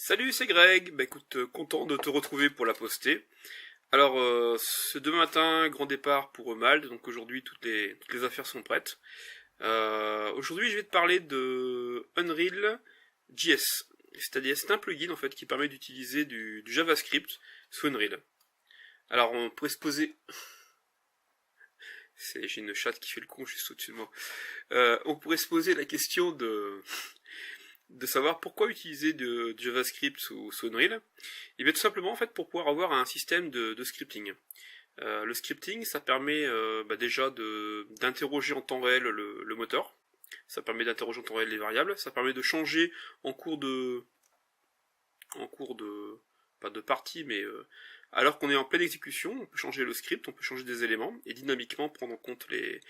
Salut, c'est Greg. Bah écoute, content de te retrouver pour la poster. Alors, ce demain matin, grand départ pour Malte, donc aujourd'hui toutes les affaires sont prêtes. Aujourd'hui, je vais te parler de Unreal JS. C'est-à-dire, c'est un plugin en fait qui permet d'utiliser du JavaScript sous Unreal. Alors, on pourrait se poser... J'ai une chatte qui fait le con juste au-dessus de moi. On pourrait se poser la question de savoir pourquoi utiliser du JavaScript sous Unreal. Et bien tout simplement en fait pour pouvoir avoir un système de scripting. Le scripting, ça permet déjà d'interroger en temps réel le moteur. Ça permet d'interroger en temps réel les variables. Ça permet de changer en cours de pas de partie, mais alors qu'on est en pleine exécution, on peut changer le script, on peut changer des éléments et dynamiquement prendre en compte les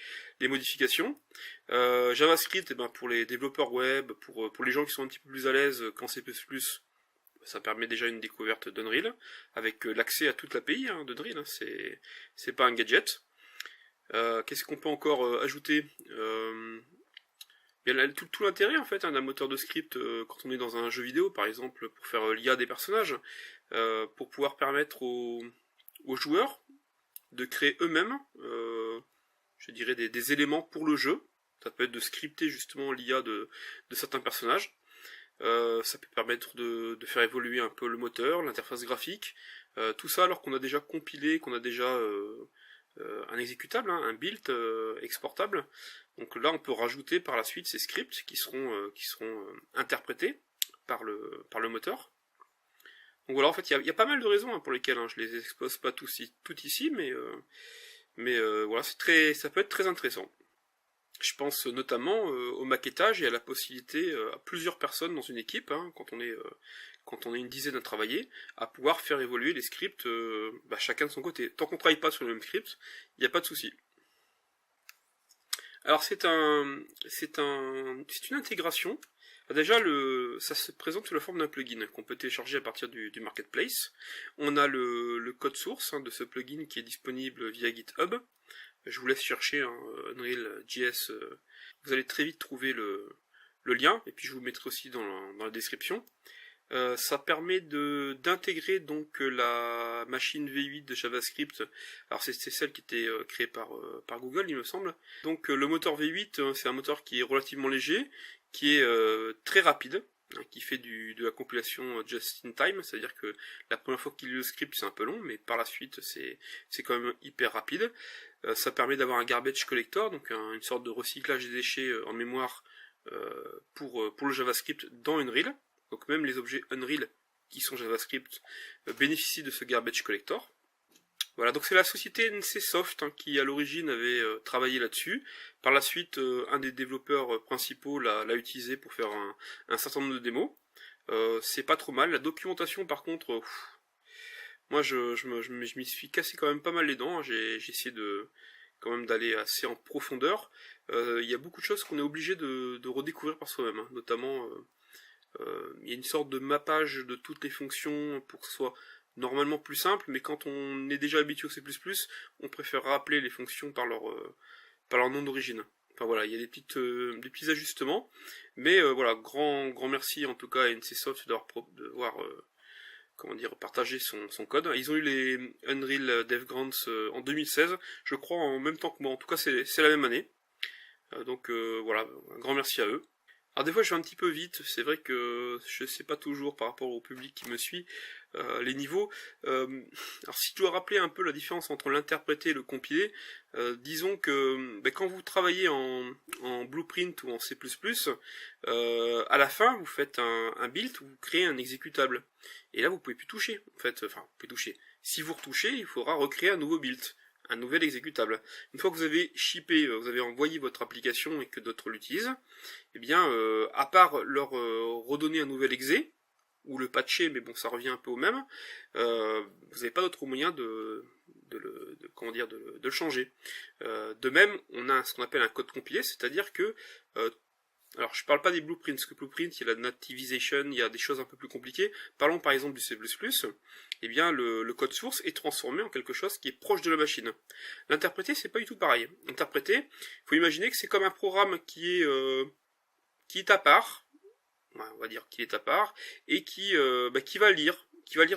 modifications. JavaScript, pour les développeurs web, pour les gens qui sont un petit peu plus à l'aise qu'en C++, ça permet déjà une découverte d'Unreal, avec l'accès à toute l'API d'Unreal, c'est pas un gadget. Qu'est-ce qu'on peut encore ajouter tout l'intérêt en fait d'un moteur de script quand on est dans un jeu vidéo par exemple pour faire l'IA des personnages, pour pouvoir permettre aux joueurs de créer eux-mêmes, je dirais des éléments pour le jeu. Ça peut être de scripter justement l'IA de certains personnages. Ça peut permettre de faire évoluer un peu le moteur, l'interface graphique, tout ça alors qu'on a déjà compilé, qu'on a déjà un exécutable, un build exportable. Donc là, on peut rajouter par la suite ces scripts qui seront interprétés par le moteur. Donc voilà, en fait, il y a pas mal de raisons pour lesquelles je les expose pas toutes ici, mais voilà, ça peut être très intéressant. Je pense notamment au maquettage et à la possibilité à plusieurs personnes dans une équipe, quand on est une dizaine à travailler, à pouvoir faire évoluer les scripts chacun de son côté. Tant qu'on ne travaille pas sur le même script, il n'y a pas de souci. Alors c'est une intégration. Déjà, ça se présente sous la forme d'un plugin qu'on peut télécharger à partir du marketplace. On a le code source de ce plugin qui est disponible via GitHub. Je vous laisse chercher Unreal.js. Vous allez très vite trouver le lien, et puis je vous le mettrai aussi dans la description. Ça permet d'intégrer donc la machine V8 de JavaScript. Alors c'est celle qui était créée par Google, il me semble. Donc le moteur V8, c'est un moteur qui est relativement léger, qui est très rapide, qui fait de la compilation just in time, c'est-à-dire que la première fois qu'il lit le script c'est un peu long, mais par la suite c'est quand même hyper rapide. Ça permet d'avoir un garbage collector, donc une sorte de recyclage des déchets en mémoire pour le JavaScript dans Unreal. Donc même les objets Unreal qui sont JavaScript bénéficient de ce garbage collector. Voilà, donc c'est la société NCSoft qui à l'origine avait travaillé là-dessus. Par la suite, un des développeurs principaux l'a utilisé pour faire un certain nombre de démos. C'est pas trop mal. La documentation par contre, moi je m'y suis cassé quand même pas mal les dents. J'ai essayé quand même d'aller assez en profondeur. Il y a beaucoup de choses qu'on est obligé de redécouvrir par soi-même, notamment... il y a une sorte de mappage de toutes les fonctions pour que ce soit normalement plus simple, mais quand on est déjà habitué au C++, on préfère rappeler les fonctions par leur nom d'origine. Enfin voilà, il y a des petits ajustements, mais voilà, grand merci en tout cas à NCSoft d'avoir partagé son code. Ils ont eu les Unreal Dev Grants en 2016, je crois en même temps que moi, en tout cas c'est la même année. Donc voilà, un grand merci à eux. Alors des fois je vais un petit peu vite, c'est vrai que je sais pas toujours par rapport au public qui me suit les niveaux. Alors si tu dois rappeler un peu la différence entre l'interpréter et le compiler, disons que quand vous travaillez en Blueprint ou en C++, à la fin vous faites un build, vous créez un exécutable. Et là vous pouvez plus toucher, en fait, enfin vous pouvez toucher. Si vous retouchez, il faudra recréer un nouveau build, un nouvel exécutable. Une fois que vous avez shippé, vous avez envoyé votre application et que d'autres l'utilisent, eh bien, à part leur redonner un nouvel exé, ou le patcher, mais bon, ça revient un peu au même, vous n'avez pas d'autre moyen de le changer. De même, on a ce qu'on appelle un code compilé, c'est-à-dire que alors, je parle pas des blueprints, parce que blueprint, il y a la nativization, il y a des choses un peu plus compliquées. Parlons par exemple du C++. Eh bien, le code source est transformé en quelque chose qui est proche de la machine. L'interpréter, c'est pas du tout pareil. L'interpréter, il faut imaginer que c'est comme un programme qui est à part. on va dire qu'il est à part, et qui va lire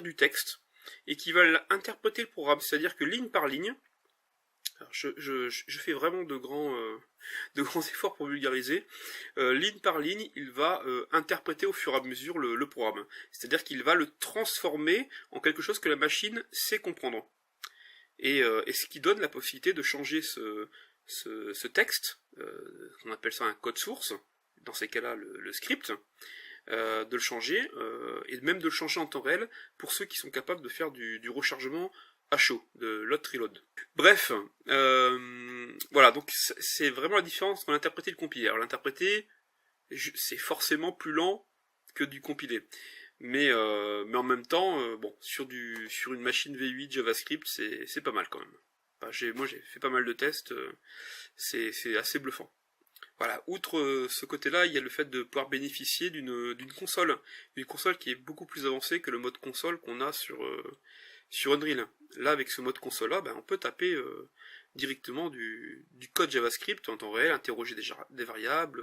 du texte, et qui va interpréter le programme, c'est-à-dire que ligne par ligne, alors je fais vraiment de grands efforts pour vulgariser, ligne par ligne, il va interpréter au fur et à mesure le programme, c'est-à-dire qu'il va le transformer en quelque chose que la machine sait comprendre, et ce qui donne la possibilité de changer ce texte, on appelle ça un code source, dans ces cas-là le script, de le changer, et même de le changer en temps réel pour ceux qui sont capables de faire du rechargement à chaud, de load reload. Bref, voilà, donc c'est vraiment la différence entre l'interpréter et le compiler. Alors l'interpréter, c'est forcément plus lent que du compiler. Mais en même temps, bon, sur une machine V8 JavaScript, c'est pas mal quand même. Enfin, moi j'ai fait pas mal de tests, c'est assez bluffant. Voilà, outre ce côté-là, il y a le fait de pouvoir bénéficier d'une console qui est beaucoup plus avancée que le mode console qu'on a sur Unreal. Là, avec ce mode console-là, on peut taper directement du code JavaScript en temps réel, interroger des variables,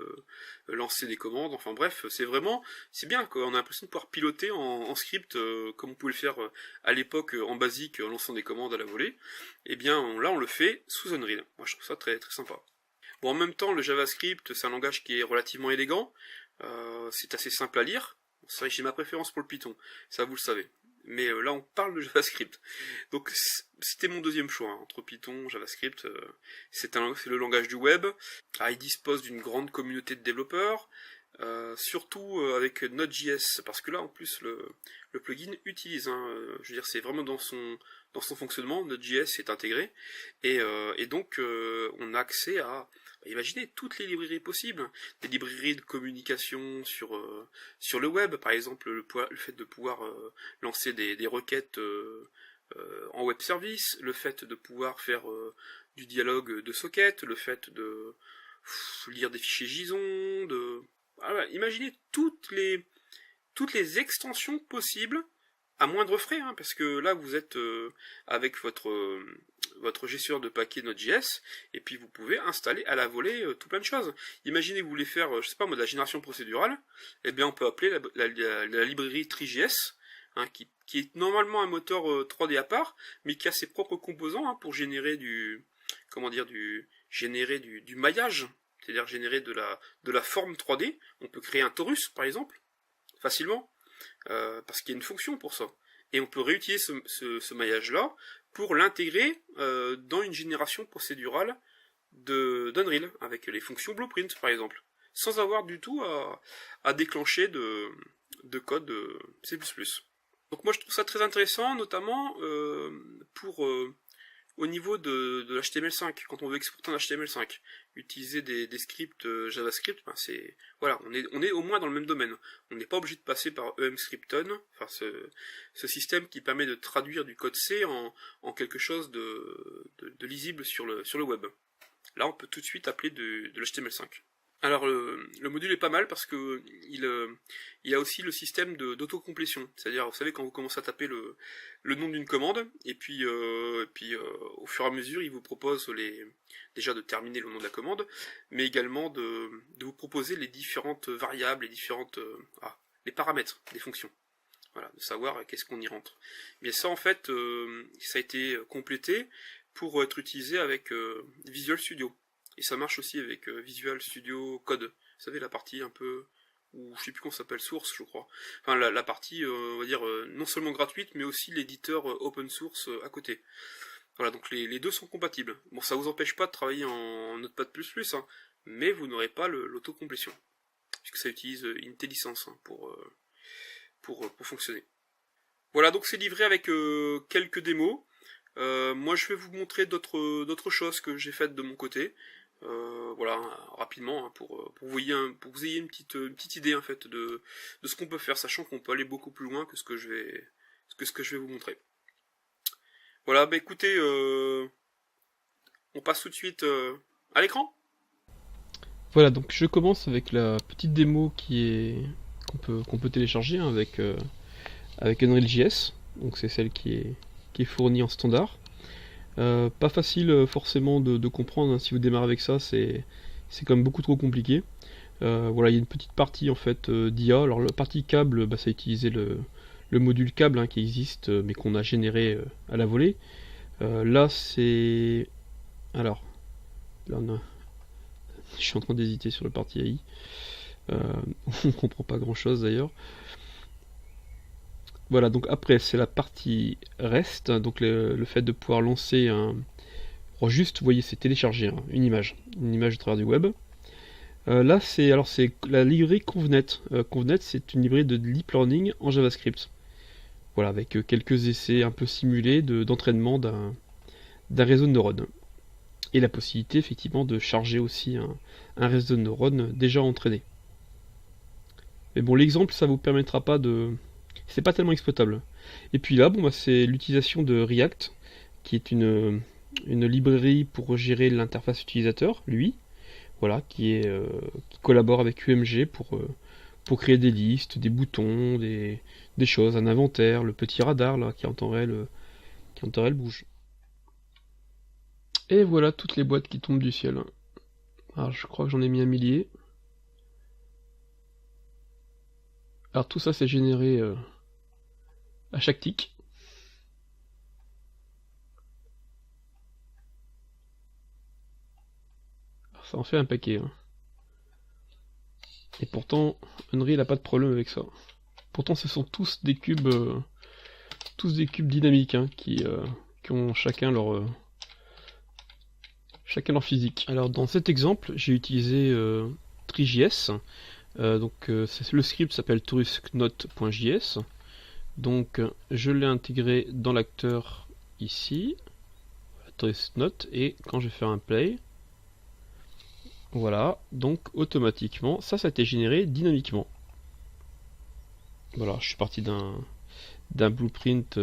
lancer des commandes, enfin bref, c'est bien, quoi. On a l'impression de pouvoir piloter en script, comme on pouvait le faire à l'époque en basique, en lançant des commandes à la volée. Et bien là, on le fait sous Unreal. Moi, je trouve ça très très sympa. Bon, en même temps, le JavaScript, c'est un langage qui est relativement élégant, c'est assez simple à lire. C'est vrai que j'ai ma préférence pour le Python, ça vous le savez. Mais là, on parle de JavaScript. Donc, c'était mon deuxième choix, entre Python, JavaScript. C'est le langage du web. Il dispose d'une grande communauté de développeurs, surtout avec Node.js, parce que là, en plus, le plugin utilise, je veux dire, c'est vraiment dans son fonctionnement, Node.js est intégré, et donc, on a accès à... Imaginez toutes les librairies possibles, des librairies de communication sur le web, par exemple le fait de pouvoir lancer des requêtes en web service, le fait de pouvoir faire du dialogue de socket, le fait de lire des fichiers JSON, imaginez toutes les extensions possibles à moindre frais, parce que là vous êtes avec votre gestionnaire de paquets Node.js, et puis vous pouvez installer à la volée tout plein de choses. Imaginez vous voulez faire, je sais pas moi, de la génération procédurale, eh bien on peut appeler la librairie Tri.js, qui est normalement un moteur 3D à part, mais qui a ses propres composants pour générer du maillage, c'est-à-dire générer de la forme 3D. On peut créer un torus par exemple, facilement, parce qu'il y a une fonction pour ça. Et on peut réutiliser ce maillage-là pour l'intégrer dans une génération procédurale d'Unreal, avec les fonctions Blueprint, par exemple, sans avoir du tout à déclencher de code C++. Donc moi je trouve ça très intéressant, notamment pour au niveau de l'HTML5, quand on veut exporter un HTML5, utiliser des scripts JavaScript, voilà, on est au moins dans le même domaine. On n'est pas obligé de passer par emscripton, enfin ce système qui permet de traduire du code C en quelque chose de lisible sur le web. Là, on peut tout de suite appeler de l'HTML5. Alors le module est pas mal parce que il a aussi le système d'autocomplétion, c'est-à-dire vous savez quand vous commencez à taper le nom d'une commande et puis au fur et à mesure il vous propose déjà de terminer le nom de la commande, mais également de vous proposer les différentes variables, les paramètres des fonctions. Voilà, de savoir qu'est-ce qu'on y rentre. Mais ça en fait ça a été complété pour être utilisé avec Visual Studio. Et ça marche aussi avec Visual Studio Code. Vous savez, la partie un peu, ou je sais plus comment ça s'appelle, source, je crois. Enfin, la partie, on va dire, non seulement gratuite, mais aussi l'éditeur open source à côté. Voilà, donc les deux sont compatibles. Bon, ça vous empêche pas de travailler en Notepad++, mais vous n'aurez pas l'autocomplétion. Puisque ça utilise IntelliSense pour fonctionner. Voilà, donc c'est livré avec quelques démos. Moi, je vais vous montrer d'autres choses que j'ai faites de mon côté. Voilà, rapidement, pour que vous ayez une petite idée en fait de ce qu'on peut faire, sachant qu'on peut aller beaucoup plus loin que ce que je vais vous montrer. Voilà, écoutez, on passe tout de suite à l'écran. Voilà, donc je commence avec la petite démo qu'on peut télécharger avec Unreal.js. Donc c'est celle qui est fournie en standard. Pas facile forcément de comprendre, si vous démarrez avec ça, c'est quand même beaucoup trop compliqué. Voilà, il y a une petite partie en fait d'IA. Alors la partie câble, bah, ça a utilisé le module câble hein, qui existe, mais qu'on a généré à la volée. Là, c'est... Alors, là, je suis en train d'hésiter sur la partie AI. On comprend pas grand-chose d'ailleurs. Voilà, donc après, c'est la partie REST, donc le fait de pouvoir lancer un... Alors juste, vous voyez, c'est télécharger hein, une image au travers du web. Là, c'est la librairie Convnet. Convnet, c'est une librairie de deep learning en JavaScript. Voilà, avec quelques essais un peu simulés d'entraînement d'un réseau de neurones. Et la possibilité, effectivement, de charger aussi un réseau de neurones déjà entraîné. Mais bon, l'exemple, ça vous permettra pas de... C'est pas tellement exploitable. Et puis là, bon, bah, c'est l'utilisation de React, qui est une librairie pour gérer l'interface utilisateur, lui. Voilà, qui collabore avec UMG pour créer des listes, des boutons, des choses, un inventaire, le petit radar là qui en temps réel bouge. Et voilà toutes les boîtes qui tombent du ciel. Alors je crois que j'en ai mis un millier. Alors tout ça c'est généré à chaque tick. Alors, ça en fait un paquet. Hein. Et pourtant, Unreal n'a pas de problème avec ça. Pourtant ce sont tous des cubes dynamiques hein, qui ont chacun leur physique. Alors dans cet exemple, j'ai utilisé Three.js. Le script s'appelle touristnote.js. Donc je l'ai intégré dans l'acteur ici, touristnote, et quand je vais faire un play, voilà, donc automatiquement, ça a été généré dynamiquement. Voilà, je suis parti d'un blueprint.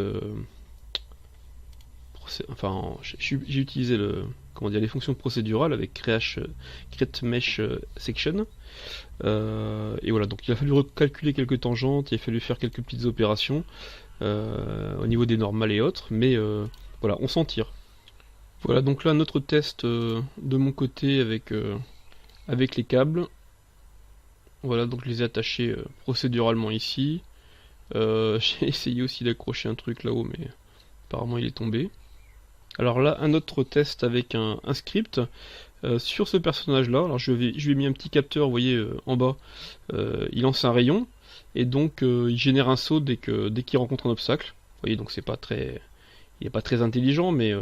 J'ai utilisé les fonctions procédurales avec create mesh section. Et voilà, donc il a fallu recalculer quelques tangentes, il a fallu faire quelques petites opérations au niveau des normales et autres, mais voilà, on s'en tire. Voilà, donc là notre test de mon côté avec les câbles. Voilà, donc je les ai attachés procéduralement ici. J'ai essayé aussi d'accrocher un truc là-haut, mais apparemment il est tombé. Alors là, un autre test avec un script sur ce personnage-là. Alors je lui ai mis un petit capteur, vous voyez, en bas. Il lance un rayon et donc il génère un saut dès qu'il rencontre un obstacle. Vous voyez, donc il est pas très intelligent, mais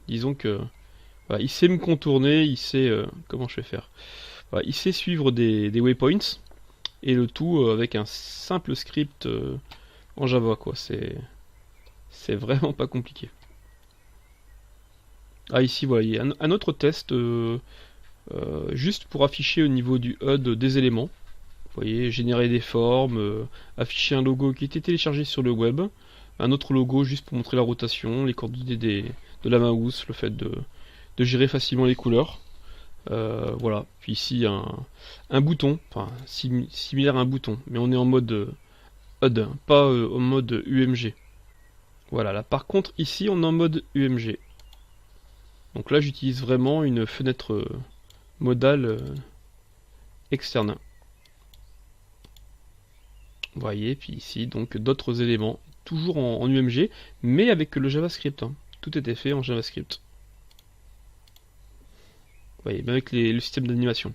disons que voilà, il sait me contourner, il sait comment je vais faire. Voilà, il sait suivre des waypoints et le tout avec un simple script en Java, quoi. C'est vraiment pas compliqué. Ah ici voilà, il y a un autre test juste pour afficher au niveau du HUD des éléments. Vous voyez, générer des formes, afficher un logo qui était téléchargé sur le web, un autre logo juste pour montrer la rotation, les coordonnées de la mouse, le fait de gérer facilement les couleurs. Voilà, puis ici un bouton, enfin similaire à un bouton, mais on est en mode HUD, pas en mode UMG. Voilà, là par contre ici on est en mode UMG. Donc là j'utilise vraiment une fenêtre modale externe. Vous voyez, puis ici donc d'autres éléments, toujours en UMG, mais avec le JavaScript. Hein. Tout était fait en JavaScript. Vous voyez, même avec le système d'animation.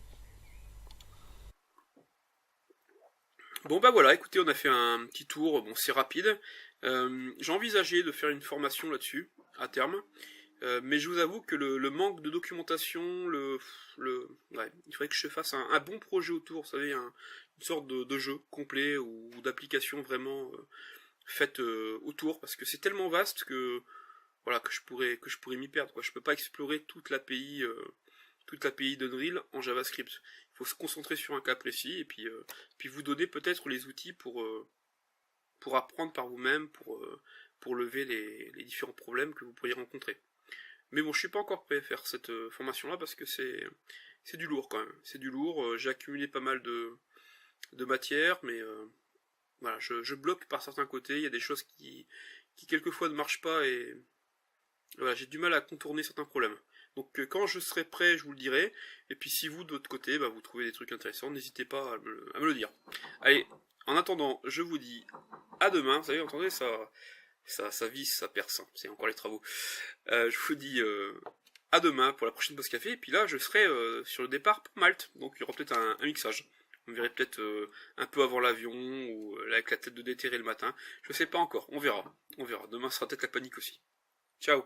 Bon bah voilà, écoutez, on a fait un petit tour, bon c'est rapide. J'ai envisagé de faire une formation là-dessus, à terme. Mais je vous avoue que le manque de documentation, ouais, il faudrait que je fasse un bon projet autour, vous savez, une sorte de jeu complet ou d'application vraiment faite autour, parce que c'est tellement vaste que voilà que je pourrais m'y perdre. Quoi. Je peux pas explorer toute l'API d'Unreal en JavaScript. Il faut se concentrer sur un cas précis et puis vous donner peut-être les outils pour apprendre par vous-même, pour lever les différents problèmes que vous pourriez rencontrer. Mais bon, je suis pas encore prêt à faire cette formation-là parce que c'est du lourd quand même. C'est du lourd. J'ai accumulé pas mal de matière, mais voilà, je bloque par certains côtés. Il y a des choses qui quelquefois ne marchent pas et voilà, j'ai du mal à contourner certains problèmes. Donc quand je serai prêt, je vous le dirai. Et puis si vous, de votre côté, vous trouvez des trucs intéressants, n'hésitez pas à me le dire. Allez, en attendant, je vous dis à demain. Vous savez, entendez, ça visse, ça perce. Hein. C'est encore les travaux. Je vous dis à demain pour la prochaine pause café. Et puis là, je serai sur le départ pour Malte. Donc il y aura peut-être un mixage. On verrait peut-être un peu avant l'avion, ou avec la tête de déterré le matin. Je sais pas encore, on verra. Demain sera peut-être la panique aussi. Ciao.